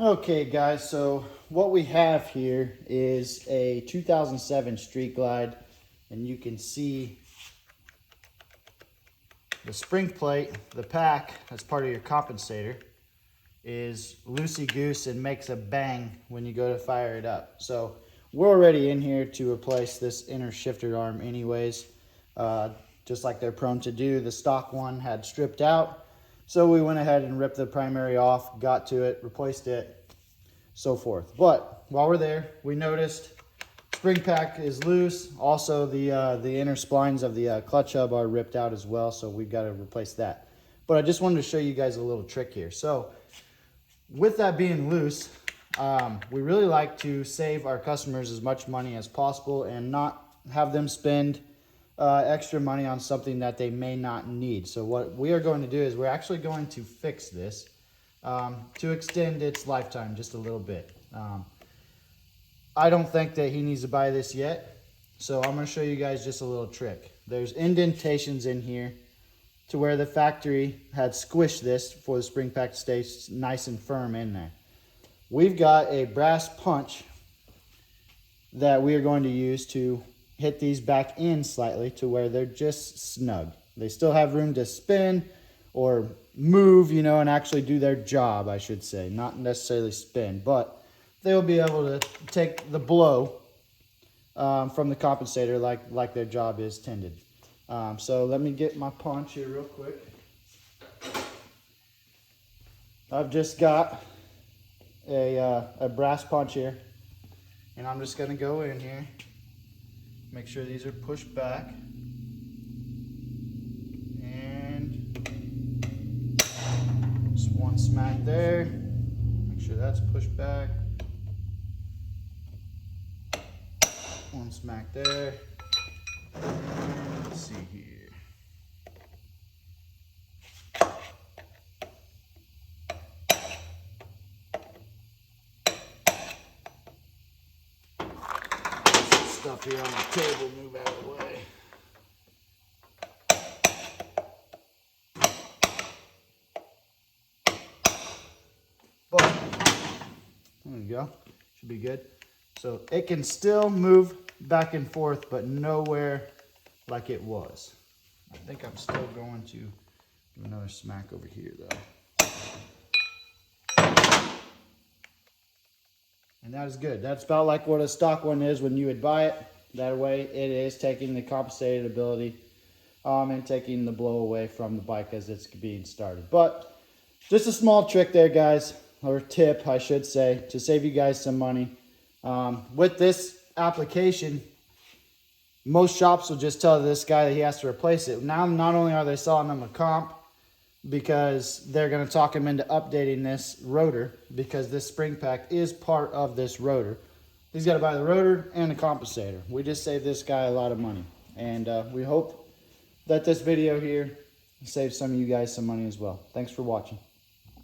Okay guys, so what we have here is a 2007 Street Glide, and you can see the spring plate, the pack, as part of your compensator, is loosey-goose and makes a bang when you go to fire it up. So we're already in here to replace this inner shifter arm anyways, just like they're prone to do. The stock one had stripped out, so we went ahead and ripped the primary off, got to it, replaced it, so forth. But while we're there, we noticed spring pack is loose. Also, the inner splines of the clutch hub are ripped out as well, so we've got to replace that. But I just wanted to show you guys a little trick here. So with that being loose, we really like to save our customers as much money as possible and not have them spend extra money on something that they may not need. So what we are going to do is we're actually going to fix this to extend its lifetime just a little bit. I don't think that he needs to buy this yet, so I'm going to show you guys just a little trick. There's indentations in here to where the factory had squished this for the spring pack to stay nice and firm in there. We've got a brass punch that we are going to use to hit these back in slightly to where they're just snug. They still have room to spin or move, you know, and actually do their job, I should say. Not necessarily spin, but they'll be able to take the blow from the compensator like their job is tended. So let me get my punch here real quick. I've just got a brass punch here, and I'm just going to go in here, make sure these are pushed back, and just one smack there, make sure that's pushed back, one smack there. Let's see here. Stuff here on the table, move out of the way. But there we go. Should be good. So it can still move back and forth, but nowhere like it was. I think I'm still going to do another smack over here though. And that is good. That's about like what a stock one is when you would buy it. That way it is taking the compensated ability and taking the blow away from the bike as it's being started. But just a small trick there, guys, or tip I should say, to save you guys some money. With this application, most shops will just tell this guy that he has to replace it. Now, not only are they selling him a comp because they're going to talk him into updating this rotor, because this spring pack is part of this rotor. He's got to buy the rotor and the compensator. We just saved this guy a lot of money. And we hope that this video here saves some of you guys some money as well. Thanks for watching.